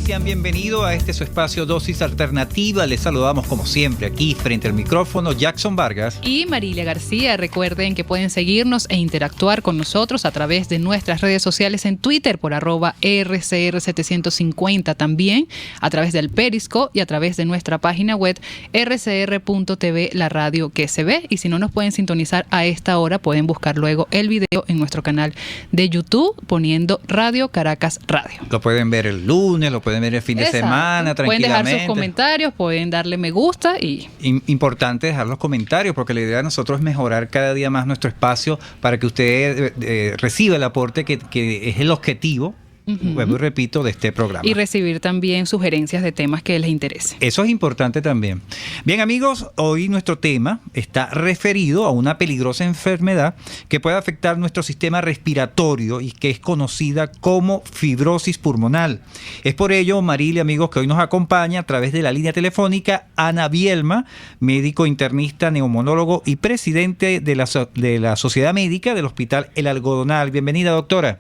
Sean bienvenidos a este su espacio Dosis Alternativa. Les saludamos como siempre aquí frente al micrófono Jackson Vargas y Marilia García. Recuerden que pueden seguirnos e interactuar con nosotros a través de nuestras redes sociales en Twitter por @RCR750, también a través del Periscope y a través de nuestra página web rcr.tv, la radio que se ve. Y si no nos pueden sintonizar a esta hora, pueden buscar luego el video en nuestro canal de YouTube poniendo Radio Caracas Radio. Lo pueden ver el lunes, lo pueden ver el fin de semana, tranquilamente. Pueden dejar sus comentarios, pueden darle me gusta y... Importante dejar los comentarios, porque la idea de nosotros es mejorar cada día más nuestro espacio para que usted reciba el aporte que es el objetivo. Vuelvo y repito, de este programa. Y recibir también sugerencias de temas que les interese. Eso es importante también. Bien, amigos, hoy nuestro tema está referido a una peligrosa enfermedad que puede afectar nuestro sistema respiratorio y que es conocida como fibrosis pulmonar. Es por ello, Marilia, amigos, que hoy nos acompaña a través de la línea telefónica Ana Bielma, médico internista, neumonólogo y presidente de la Sociedad Médica del Hospital El Algodonal. Bienvenida, doctora.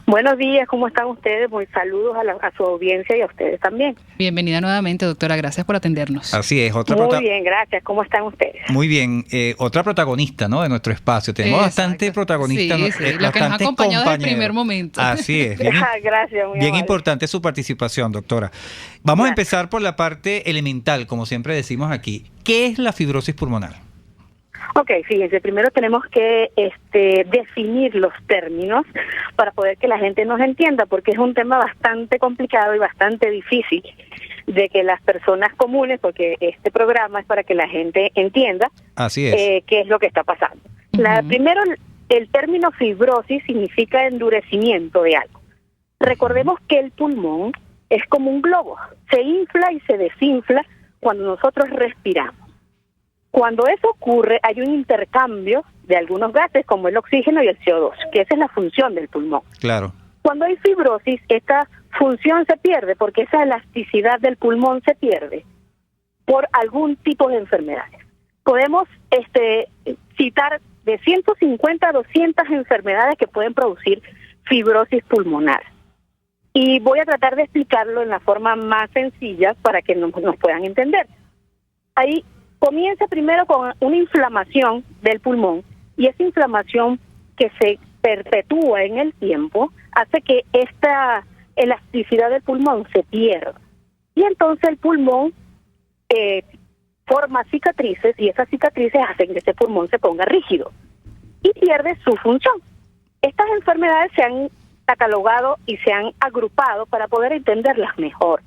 Buenos días, ¿cómo están ustedes? Muy saludos a su audiencia y a ustedes también. Bienvenida nuevamente, doctora, gracias por atendernos. Así es. Muy bien, gracias. ¿Cómo están ustedes? Muy bien, otra protagonista, ¿no?, de nuestro espacio. Tenemos bastante protagonistas. Sí, la que nos ha acompañado desde el primer momento. Así es. Bien, gracias, muy bien amable. Importante su participación, doctora. Vamos a empezar por la parte elemental, como siempre decimos aquí. ¿Qué es la fibrosis pulmonar? Ok, fíjense, primero tenemos que definir los términos para poder que la gente nos entienda, porque es un tema bastante complicado y bastante difícil de que las personas comunes, porque este programa es para que la gente entienda. Así es. Qué es lo que está pasando. Primero, el término fibrosis significa endurecimiento de algo. Recordemos que el pulmón es como un globo, se infla y se desinfla cuando nosotros respiramos. Cuando eso ocurre, hay un intercambio de algunos gases como el oxígeno y el CO2, que esa es la función del pulmón. Claro. Cuando hay fibrosis, esta función se pierde porque esa elasticidad del pulmón se pierde por algún tipo de enfermedades. Podemos citar de 150 a 200 enfermedades que pueden producir fibrosis pulmonar. Y voy a tratar de explicarlo en la forma más sencilla para que nos puedan entender. Ahí comienza primero con una inflamación del pulmón, y esa inflamación que se perpetúa en el tiempo hace que esta elasticidad del pulmón se pierda. Y entonces el pulmón forma cicatrices, y esas cicatrices hacen que ese pulmón se ponga rígido y pierde su función. Estas enfermedades se han catalogado y se han agrupado para poder entenderlas mejor.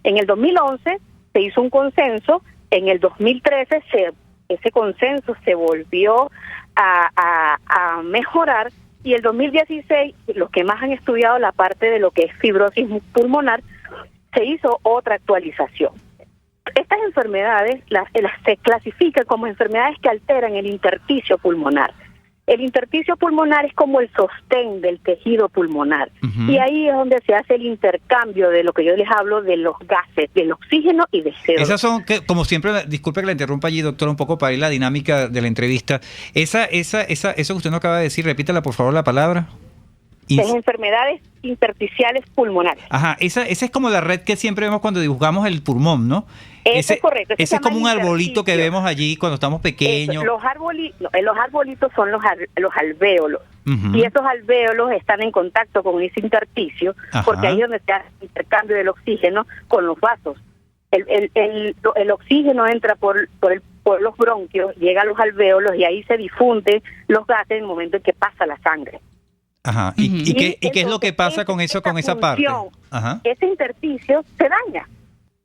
En el 2011 se hizo un consenso. En el 2013 ese consenso se volvió a mejorar, y el 2016 los que más han estudiado la parte de lo que es fibrosis pulmonar, se hizo otra actualización. Estas enfermedades se clasifican como enfermedades que alteran el intersticio pulmonar. El intersticio pulmonar es como el sostén del tejido pulmonar, y ahí es donde se hace el intercambio de lo que yo les hablo de los gases, del oxígeno y del CO2. Esas son, como siempre, disculpe que la interrumpa allí, doctora, un poco para ir la dinámica de la entrevista. Eso que usted nos acaba de decir, repítala por favor la palabra. Las enfermedades intersticiales pulmonares. Ajá, esa es como la red que siempre vemos cuando dibujamos el pulmón, ¿no? Eso es correcto. Ese es como un arbolito que vemos allí cuando estamos pequeños. Los arbolitos son los alvéolos. Y esos alvéolos están en contacto con ese intersticio, porque ahí es donde se hace el intercambio del oxígeno con los vasos. El oxígeno entra por los bronquios, llega a los alvéolos, y ahí se difunden los gases en el momento en que pasa la sangre. Ajá. ¿Y qué es lo que pasa con eso, con esa parte? Ajá. Ese intersticio se daña.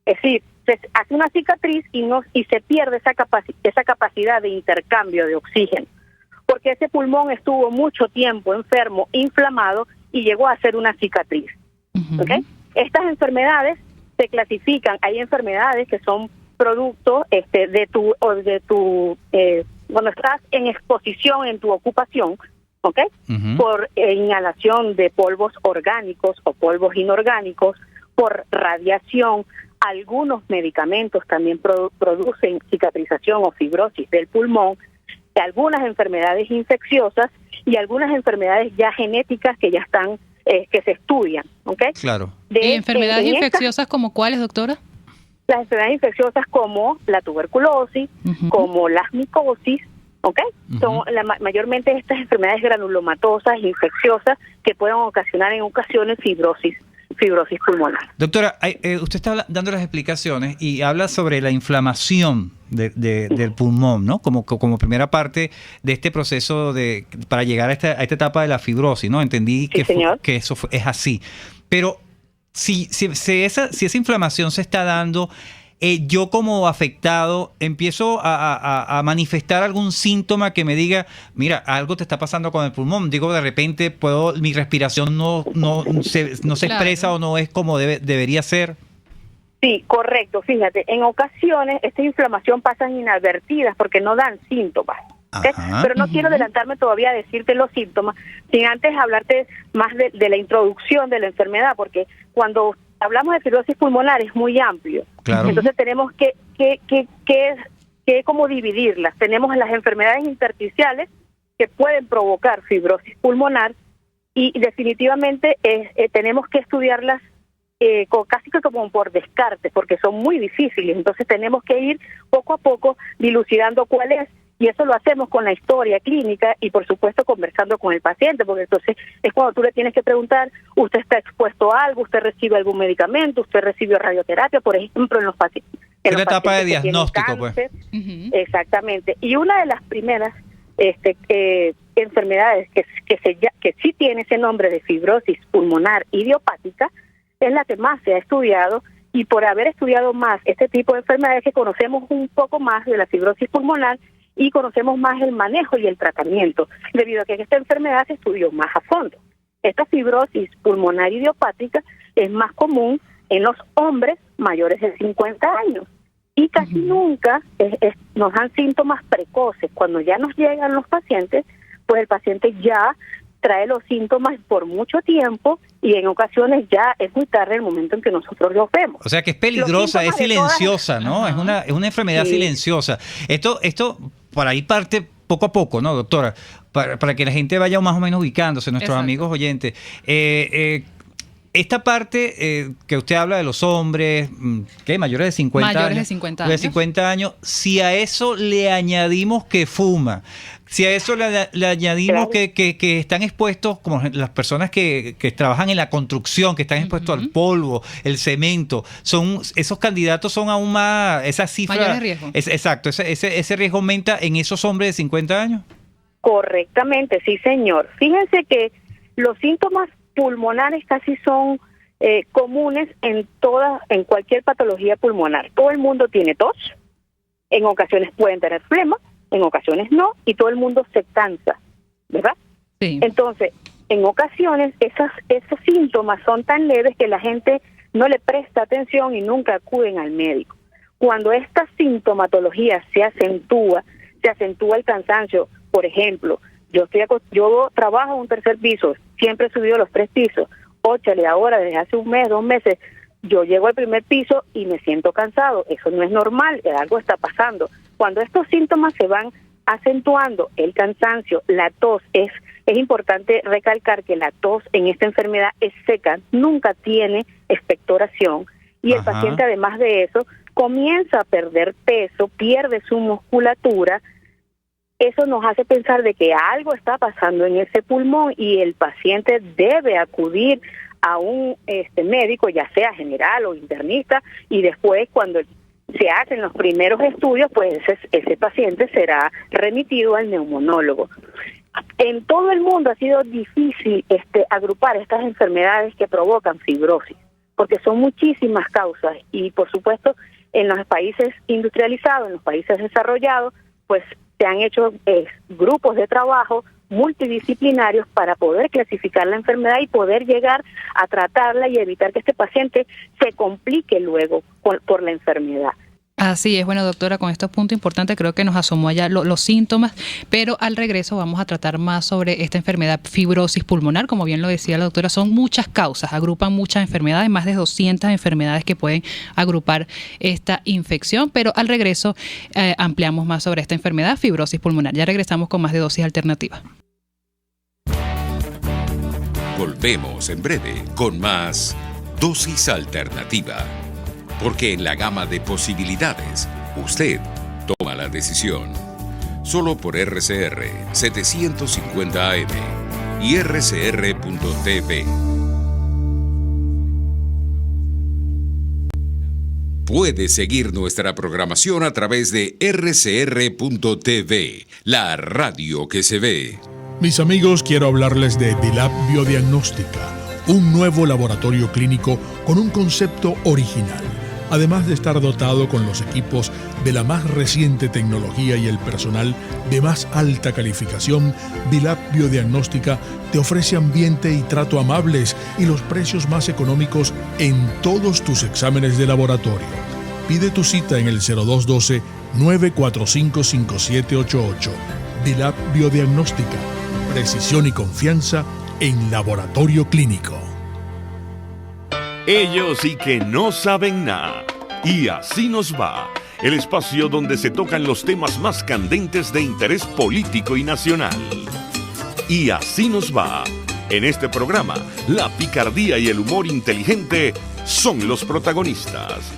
Es decir, se hace una cicatriz y se pierde esa capacidad de intercambio de oxígeno, porque ese pulmón estuvo mucho tiempo enfermo, inflamado, y llegó a ser una cicatriz. ¿Okay? Estas enfermedades se clasifican. Hay enfermedades que son producto cuando estás en exposición en tu ocupación, ¿ok? Por inhalación de polvos orgánicos o polvos inorgánicos, por radiación. Algunos medicamentos también producen cicatrización o fibrosis del pulmón, de algunas enfermedades infecciosas y algunas enfermedades ya genéticas que ya están que se estudian, ¿ok? Claro. ¿Y enfermedades infecciosas como cuáles, doctora? Las enfermedades infecciosas como la tuberculosis, como las micosis, ¿ok? Son mayormente estas enfermedades granulomatosas, infecciosas, que pueden ocasionar en ocasiones fibrosis pulmonar. Doctora, usted está dando las explicaciones y habla sobre la inflamación del pulmón, ¿no? Como primera parte de este proceso para llegar a esta etapa de la fibrosis, ¿no? Entendí Sí, que eso es así. Pero si esa inflamación se está dando, yo como afectado empiezo a manifestar algún síntoma que me diga, mira, algo te está pasando con el pulmón. Digo, de repente mi respiración no se expresa o no es como debería ser. Sí, correcto. Fíjate, en ocasiones esta inflamación pasan inadvertidas porque no dan síntomas. ¿Okay? Pero no quiero adelantarme todavía a decirte los síntomas, sin antes hablarte más de la introducción de la enfermedad, porque cuando hablamos de fibrosis pulmonar es muy amplio. Claro. Entonces tenemos que como dividirlas. Tenemos las enfermedades intersticiales que pueden provocar fibrosis pulmonar y definitivamente tenemos que estudiarlas casi que como por descarte, porque son muy difíciles. Entonces tenemos que ir poco a poco dilucidando cuál es. Y eso lo hacemos con la historia clínica y, por supuesto, conversando con el paciente, porque entonces es cuando tú le tienes que preguntar, ¿usted está expuesto a algo? ¿Usted recibe algún medicamento? ¿Usted recibió radioterapia? Por ejemplo, en los pacientes. Es la etapa de diagnóstico, pues. Exactamente. Y una de las primeras enfermedades que sí tiene ese nombre de fibrosis pulmonar idiopática es la que más se ha estudiado, y por haber estudiado más este tipo de enfermedades que conocemos un poco más de la fibrosis pulmonar y conocemos más el manejo y el tratamiento, debido a que esta enfermedad se estudió más a fondo. Esta fibrosis pulmonar idiopática es más común en los hombres mayores de 50 años y casi nunca nos dan síntomas precoces. Cuando ya nos llegan los pacientes, pues el paciente ya trae los síntomas por mucho tiempo y en ocasiones ya es muy tarde el momento en que nosotros los vemos. O sea que es peligrosa, es silenciosa, ¿no? Es una enfermedad silenciosa. Esto para ir parte poco a poco, ¿no, doctora? Para que la gente vaya más o menos ubicándose, nuestros amigos oyentes. Esta parte que usted habla de los hombres, ¿qué? Mayores de 50 años. Mayores de 50 años. De 50 años. Si a eso le añadimos que fuma, si a eso le añadimos que están expuestos, como las personas que trabajan en la construcción, que están expuestos al polvo, el cemento, esos candidatos son aún más, esa cifra. Mayores riesgos. Exacto, ese riesgo aumenta en esos hombres de 50 años. Correctamente, sí, señor. Fíjense que los síntomas pulmonares casi son comunes en cualquier patología pulmonar. Todo el mundo tiene tos, en ocasiones pueden tener flema, en ocasiones no, y todo el mundo se cansa, ¿verdad? Sí. Entonces, en ocasiones esos síntomas son tan leves que la gente no le presta atención y nunca acuden al médico. Cuando esta sintomatología se acentúa el cansancio. Por ejemplo, yo trabajo en un tercer piso, siempre he subido los 3 pisos, óchale, ahora desde hace un mes, 2 meses, yo llego al primer piso y me siento cansado. Eso no es normal, algo está pasando. Cuando estos síntomas se van acentuando, el cansancio, la tos, es importante recalcar que la tos en esta enfermedad es seca, nunca tiene expectoración, y el paciente, además de eso, comienza a perder peso, pierde su musculatura. Eso nos hace pensar de que algo está pasando en ese pulmón y el paciente debe acudir a un médico, ya sea general o internista, y después cuando se hacen los primeros estudios, pues ese paciente será remitido al neumonólogo. En todo el mundo ha sido difícil agrupar estas enfermedades que provocan fibrosis, porque son muchísimas causas y, por supuesto, en los países industrializados, en los países desarrollados, pues se han hecho grupos de trabajo multidisciplinarios para poder clasificar la enfermedad y poder llegar a tratarla y evitar que este paciente se complique luego por la enfermedad. Así es, bueno, doctora, con estos puntos importantes creo que nos asomó allá los síntomas, pero al regreso vamos a tratar más sobre esta enfermedad fibrosis pulmonar. Como bien lo decía la doctora, son muchas causas, agrupan muchas enfermedades, más de 200 enfermedades que pueden agrupar esta infección, pero al regreso ampliamos más sobre esta enfermedad fibrosis pulmonar. Ya regresamos con más de Dosis Alternativa. Volvemos en breve con más Dosis Alternativa. Porque en la gama de posibilidades, usted toma la decisión. Solo por RCR 750 AM y rcr.tv. Puede seguir nuestra programación a través de rcr.tv, la radio que se ve. Mis amigos, quiero hablarles de Dilab Biodiagnóstica, un nuevo laboratorio clínico con un concepto original. Además de estar dotado con los equipos de la más reciente tecnología y el personal de más alta calificación, Dilab Biodiagnóstica te ofrece ambiente y trato amables y los precios más económicos en todos tus exámenes de laboratorio. Pide tu cita en el 0212-945-5788. Dilab Biodiagnóstica. Precisión y confianza en laboratorio clínico. Ellos sí que no saben nada. Y así nos va. El espacio donde se tocan los temas más candentes de interés político y nacional. Y así nos va. En este programa, la picardía y el humor inteligente son los protagonistas.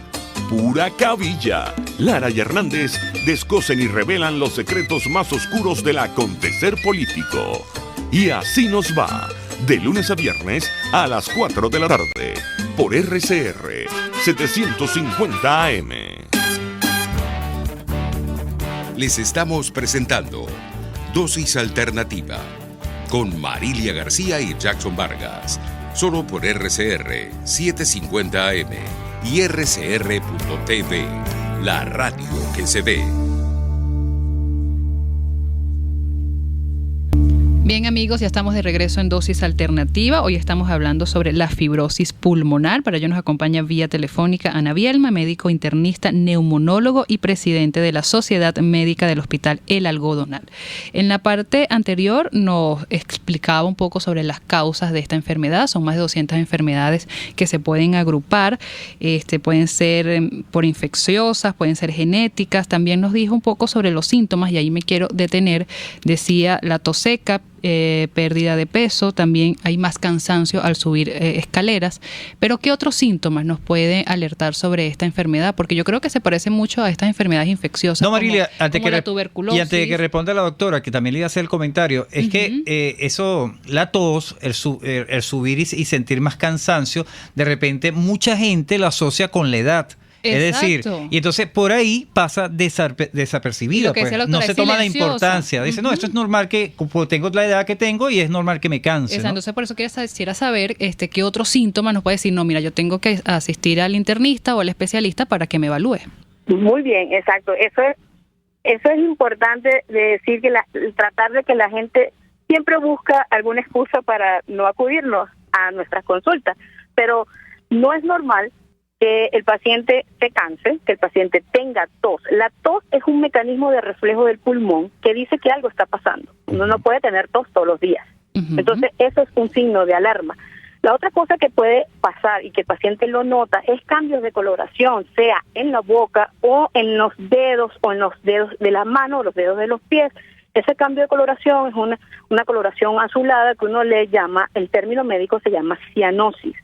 Pura cabilla. Lara y Hernández descosen y revelan los secretos más oscuros del acontecer político. Y así nos va. De lunes a viernes a las 4 de la tarde. Por RCR 750 AM. Les estamos presentando Dosis Alternativa con Marilia García y Jackson Vargas. Solo por RCR 750 AM y rcr.tv, la radio que se ve. Bien amigos, ya estamos de regreso en Dosis Alternativa. Hoy estamos hablando sobre la fibrosis pulmonar. Para ello nos acompaña vía telefónica Ana Bielma, médico internista, neumonólogo y presidente de la Sociedad Médica del Hospital El Algodonal. En la parte anterior nos explicaba un poco sobre las causas de esta enfermedad. Son más de 200 enfermedades que se pueden agrupar. Pueden ser por infecciosas, pueden ser genéticas. También nos dijo un poco sobre los síntomas y ahí me quiero detener. Decía la tos seca, pérdida de peso, también hay más cansancio al subir escaleras. Pero ¿qué otros síntomas nos pueden alertar sobre esta enfermedad? Porque yo creo que se parece mucho a estas enfermedades infecciosas. No, Marilia, como la tuberculosis. Y antes de que responda la doctora, que también le iba a hacer el comentario, es que la tos, el subir y sentir más cansancio, de repente mucha gente lo asocia con la edad. Exacto. Es decir, y entonces por ahí pasa desapercibido, pues, no se toma la importancia. Dice, no, esto es normal que tengo la edad que tengo y es normal que me canse. Exacto. ¿No? Entonces por eso quisiera saber qué otros síntomas nos puede decir, no, mira, yo tengo que asistir al internista o al especialista para que me evalúe. Muy bien, exacto. Eso es importante de decir, que tratar de que la gente siempre busca alguna excusa para no acudirnos a nuestras consultas, pero no es normal que el paciente se canse, que el paciente tenga tos. La tos es un mecanismo de reflejo del pulmón que dice que algo está pasando. Uno no puede tener tos todos los días. Entonces, eso es un signo de alarma. La otra cosa que puede pasar y que el paciente lo nota es cambios de coloración, sea en la boca o en los dedos de la mano o los dedos de los pies. Ese cambio de coloración es una coloración azulada que uno le llama, el término médico se llama cianosis.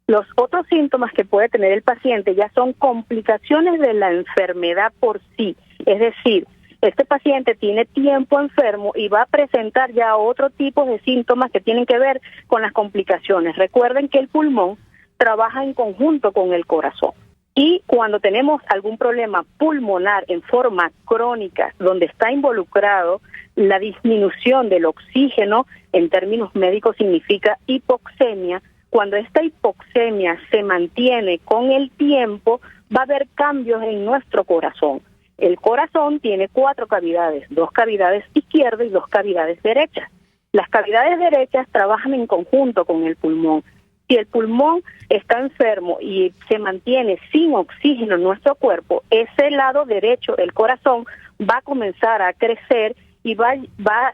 Los otros síntomas que puede tener el paciente ya son complicaciones de la enfermedad por sí. Es decir, este paciente tiene tiempo enfermo y va a presentar ya otro tipo de síntomas que tienen que ver con las complicaciones. Recuerden que el pulmón trabaja en conjunto con el corazón. Y cuando tenemos algún problema pulmonar en forma crónica, donde está involucrado la disminución del oxígeno, en términos médicos significa hipoxemia. Cuando esta hipoxemia se mantiene con el tiempo, va a haber cambios en nuestro corazón. El corazón tiene 4 cavidades, 2 cavidades izquierdas y 2 cavidades derechas. Las cavidades derechas trabajan en conjunto con el pulmón. Si el pulmón está enfermo y se mantiene sin oxígeno en nuestro cuerpo, ese lado derecho, el corazón, va a comenzar a crecer y va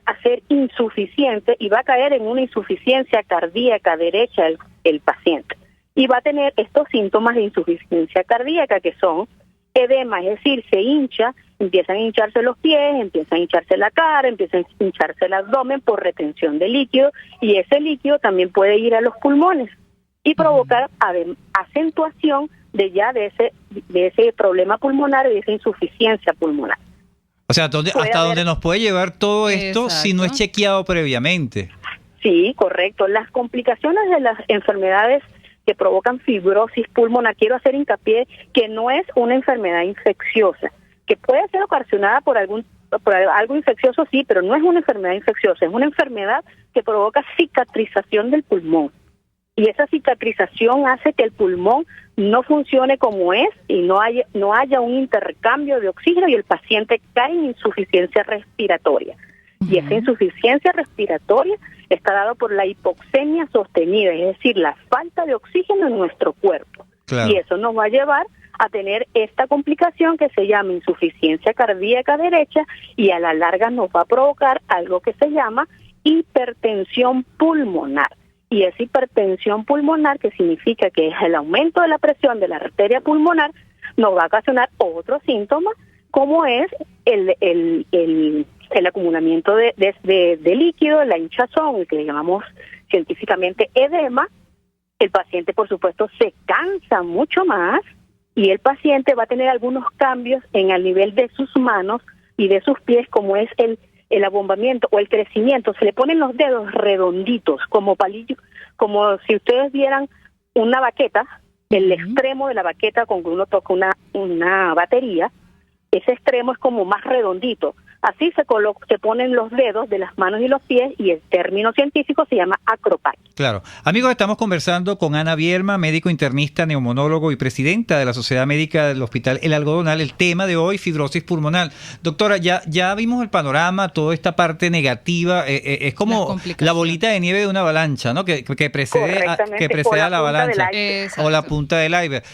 a ser insuficiente y va a caer en una insuficiencia cardíaca derecha el paciente. Y va a tener estos síntomas de insuficiencia cardíaca, que son edema, es decir, se hincha, empiezan a hincharse los pies, empiezan a hincharse la cara, empiezan a hincharse el abdomen por retención de líquido, y ese líquido también puede ir a los pulmones y provocar acentuación de ese problema pulmonar y de esa insuficiencia pulmonar. O sea, hasta dónde nos puede llevar todo esto si no es chequeado previamente. Sí, correcto. Las complicaciones de las enfermedades que provocan fibrosis pulmonar, quiero hacer hincapié que no es una enfermedad infecciosa, que puede ser ocasionada por algo infeccioso, sí, pero no es una enfermedad infecciosa, es una enfermedad que provoca cicatrización del pulmón. Y esa cicatrización hace que el pulmón no funcione como es y no haya un intercambio de oxígeno y el paciente cae en insuficiencia respiratoria. Y esa insuficiencia respiratoria está dada por la hipoxemia sostenida, es decir, la falta de oxígeno en nuestro cuerpo. Claro. Y eso nos va a llevar a tener esta complicación que se llama insuficiencia cardíaca derecha, y a la larga nos va a provocar algo que se llama hipertensión pulmonar. Y esa hipertensión pulmonar, que significa que es el aumento de la presión de la arteria pulmonar, nos va a ocasionar otros síntomas, como es el acumulamiento de líquido, la hinchazón, el que le llamamos científicamente edema. El paciente, por supuesto, se cansa mucho más, y el paciente va a tener algunos cambios en el nivel de sus manos y de sus pies, como es el abombamiento o el crecimiento. Se le ponen los dedos redonditos, como palillos, como si ustedes vieran una baqueta, el extremo de la baqueta con que uno toca una batería, ese extremo es como más redondito. Así se ponen los dedos de las manos y los pies, y el término científico se llama acropaquia. Claro. Amigos, estamos conversando con Ana Bierma, médico internista, neumonólogo y presidenta de la Sociedad Médica del Hospital El Algodonal. El tema de hoy, fibrosis pulmonar. Doctora, ya vimos el panorama, toda esta parte negativa. Es como la bolita de nieve de una avalancha, ¿no? Que precede a la avalancha. O la punta del iceberg.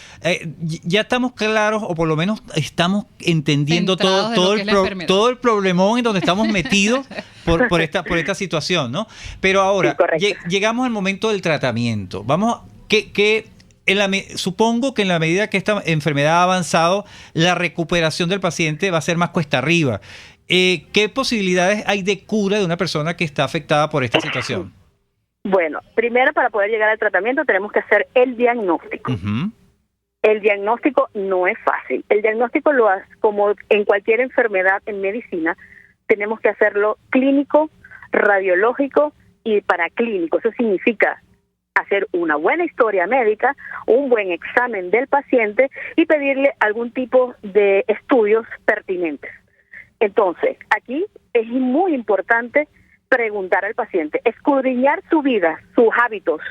Ya estamos claros, o por lo menos estamos entendiendo todo el problemón en donde estamos metidos por esta situación, ¿no? Pero ahora, sí, llegamos al momento del tratamiento. Supongo que en la medida que esta enfermedad ha avanzado, la recuperación del paciente va a ser más cuesta arriba. ¿Qué posibilidades hay de cura de una persona que está afectada por esta situación? Bueno, primero, para poder llegar al tratamiento tenemos que hacer el diagnóstico. Uh-huh. El diagnóstico no es fácil. El diagnóstico lo hace, como en cualquier enfermedad en medicina, tenemos que hacerlo clínico, radiológico y paraclínico. Eso significa hacer una buena historia médica, un buen examen del paciente y pedirle algún tipo de estudios pertinentes. Entonces, aquí es muy importante preguntar al paciente, escudriñar su vida, sus hábitos,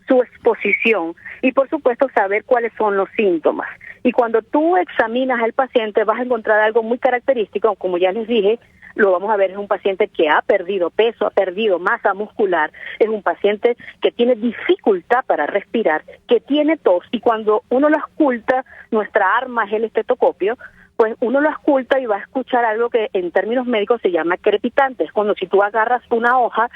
su exposición y, por supuesto, saber cuáles son los síntomas. Y cuando tú examinas al paciente vas a encontrar algo muy característico, como ya les dije, lo vamos a ver, es un paciente que ha perdido peso, ha perdido masa muscular, es un paciente que tiene dificultad para respirar, que tiene tos, y cuando uno lo ausculta, nuestra arma es el estetoscopio, pues uno lo ausculta y va a escuchar algo que en términos médicos se llama crepitante. Es cuando si tú agarras una hoja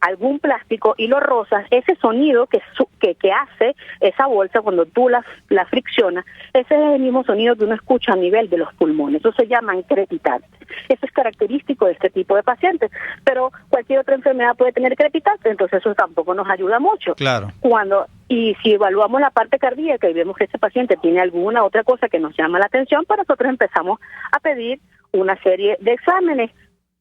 algún plástico y lo rozas, ese sonido que hace esa bolsa cuando tú la friccionas, ese es el mismo sonido que uno escucha a nivel de los pulmones. Eso se llaman crepitantes. Eso es característico de este tipo de pacientes, pero cualquier otra enfermedad puede tener crepitantes, entonces eso tampoco nos ayuda mucho. Claro. Y si evaluamos la parte cardíaca y vemos que ese paciente tiene alguna otra cosa que nos llama la atención, pues nosotros empezamos a pedir una serie de exámenes.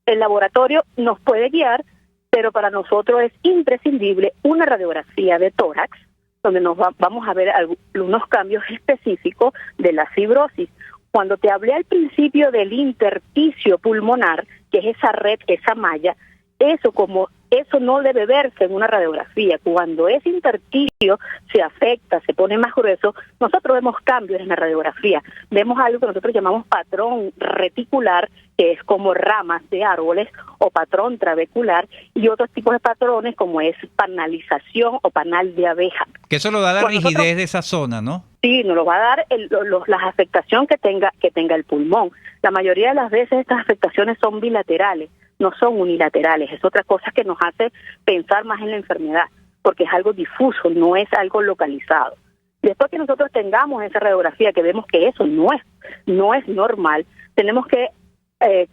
El laboratorio nos puede guiar, pero para nosotros es imprescindible una radiografía de tórax, donde vamos a ver algunos cambios específicos de la fibrosis. Cuando te hablé al principio del intersticio pulmonar, que es esa red, esa malla, eso no debe verse en una radiografía. Cuando ese intersticio se afecta, se pone más grueso, nosotros vemos cambios en la radiografía. Vemos algo que nosotros llamamos patrón reticular, que es como ramas de árboles, o patrón trabecular, y otros tipos de patrones como es panalización o panal de abeja. Que eso lo da la rigidez de esa zona, ¿no? Sí, nos lo va a dar la afectación que tenga el pulmón. La mayoría de las veces estas afectaciones son bilaterales, no son unilaterales. Es otra cosa que nos hace pensar más en la enfermedad, porque es algo difuso, no es algo localizado. Después que nosotros tengamos esa radiografía, que vemos que eso no es normal, tenemos que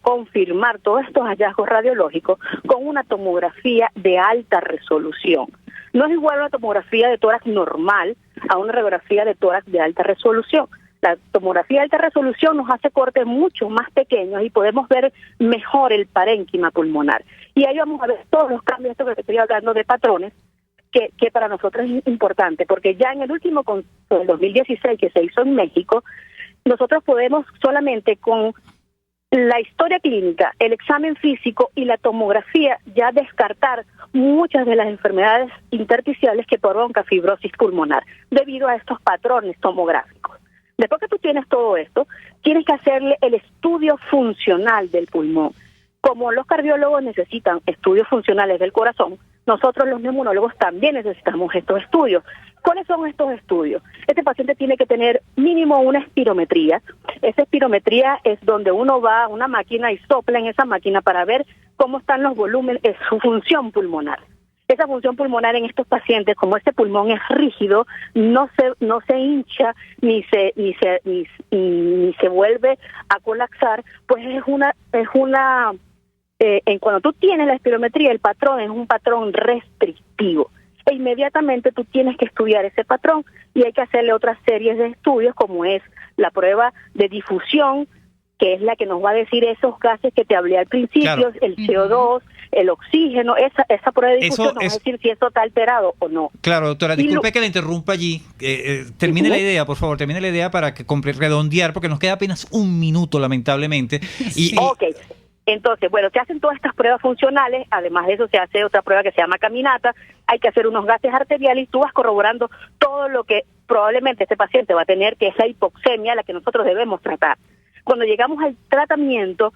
confirmar todos estos hallazgos radiológicos con una tomografía de alta resolución. No es igual una tomografía de tórax normal a una radiografía de tórax de alta resolución. La tomografía de alta resolución nos hace cortes mucho más pequeños y podemos ver mejor el parénquima pulmonar. Y ahí vamos a ver todos los cambios, esto que estoy hablando de patrones, que para nosotros es importante, porque ya en el último consultorio del 2016 que se hizo en México, nosotros podemos solamente con la historia clínica, el examen físico y la tomografía ya descartar muchas de las enfermedades intersticiales que provocan fibrosis pulmonar debido a estos patrones tomográficos. Después que tú tienes todo esto, tienes que hacerle el estudio funcional del pulmón. Como los cardiólogos necesitan estudios funcionales del corazón, nosotros los neumonólogos también necesitamos estos estudios. ¿Cuáles son estos estudios? Este paciente tiene que tener mínimo una espirometría. Esa espirometría es donde uno va a una máquina y sopla en esa máquina para ver cómo están los volúmenes, su función pulmonar. Esa función pulmonar en estos pacientes, como este pulmón es rígido, no se hincha ni se vuelve a colapsar, pues cuando tú tienes la espirometría, el patrón es un patrón restrictivo. E inmediatamente tú tienes que estudiar ese patrón y hay que hacerle otras series de estudios, como es la prueba de difusión, que es la que nos va a decir esos gases que te hablé al principio, claro. El CO2, el oxígeno, esa prueba de difusión nos va a decir si eso está alterado o no. Claro, doctora, disculpe que la interrumpa allí. Termine la idea, por favor, termine la idea para que redondear, porque nos queda apenas un minuto, lamentablemente. Ok. Entonces, bueno, se hacen todas estas pruebas funcionales, además de eso se hace otra prueba que se llama caminata, hay que hacer unos gases arteriales y tú vas corroborando todo lo que probablemente este paciente va a tener, que es la hipoxemia, la que nosotros debemos tratar. Cuando llegamos al tratamiento,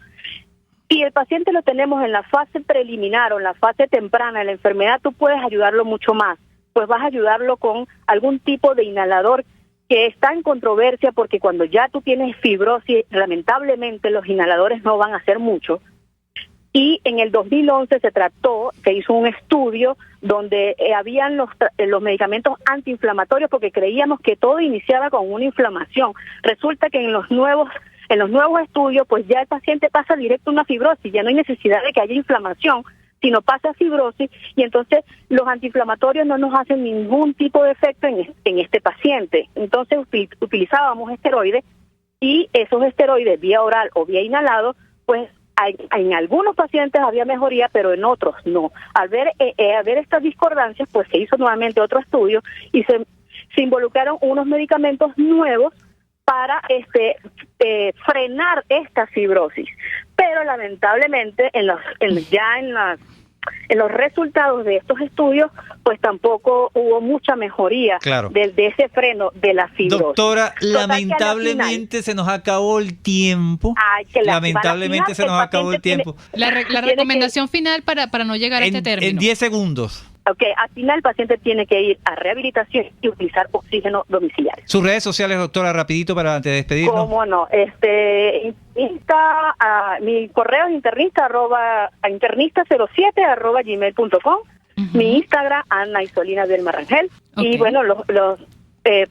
si el paciente lo tenemos en la fase preliminar o en la fase temprana de la enfermedad, tú puedes ayudarlo mucho más, pues vas a ayudarlo con algún tipo de inhalador que está en controversia, porque cuando ya tú tienes fibrosis, lamentablemente los inhaladores no van a hacer mucho. Y en el 2011 se hizo un estudio donde habían los medicamentos antiinflamatorios, porque creíamos que todo iniciaba con una inflamación. Resulta que en los nuevos estudios, pues ya el paciente pasa directo a una fibrosis, ya no hay necesidad de que haya inflamación, sino pasa a fibrosis, y entonces los antiinflamatorios no nos hacen ningún tipo de efecto en este paciente. Entonces utilizábamos esteroides, y esos esteroides vía oral o vía inhalado, pues en algunos pacientes había mejoría, pero en otros no. Al ver estas discordancias, pues se hizo nuevamente otro estudio y se involucraron unos medicamentos nuevos para frenar esta fibrosis. Pero lamentablemente en los resultados de estos estudios, pues tampoco hubo mucha mejoría, claro, de ese freno de la fibrosis. Doctora, lamentablemente se nos acabó el tiempo. Lamentablemente se nos acabó el tiempo. La recomendación final para no llegar a este término. En 10 segundos. Ok, al final el paciente tiene que ir a rehabilitación y utilizar oxígeno domiciliario. Sus redes sociales, doctora, rapidito para antes de despedirnos. ¿Cómo no? Mi correo es internista07@gmail.com. Mi Instagram, Ana Isolina del Marrangel. Okay. Y bueno,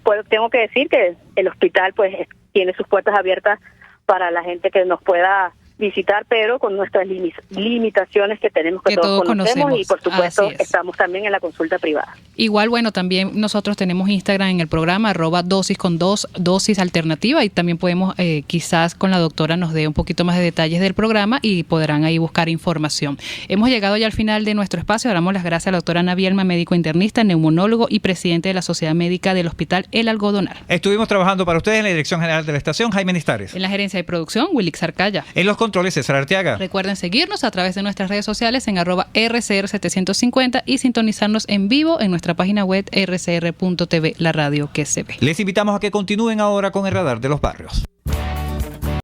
pues tengo que decir que el hospital pues tiene sus puertas abiertas para la gente que nos pueda visitar, pero con nuestras limitaciones que tenemos, que todos conocemos, y por supuesto estamos también en la consulta privada. Igual, bueno, también nosotros tenemos Instagram en el programa, @dosis alternativa, y también podemos, quizás con la doctora nos dé un poquito más de detalles del programa y podrán ahí buscar información. Hemos llegado ya al final de nuestro espacio. Damos las gracias a la doctora Ana Bielma, médico internista, neumonólogo y presidente de la Sociedad Médica del Hospital El Algodonal. Estuvimos trabajando para ustedes en la dirección general de la estación, Jaime Nistares. En la gerencia de producción, Wilix Arcaya. En los controles, César Arteaga. Recuerden seguirnos a través de nuestras redes sociales en @RCR750 y sintonizarnos en vivo en nuestra página web rcr.tv, la radio que se ve. Les invitamos a que continúen ahora con el Radar de los Barrios.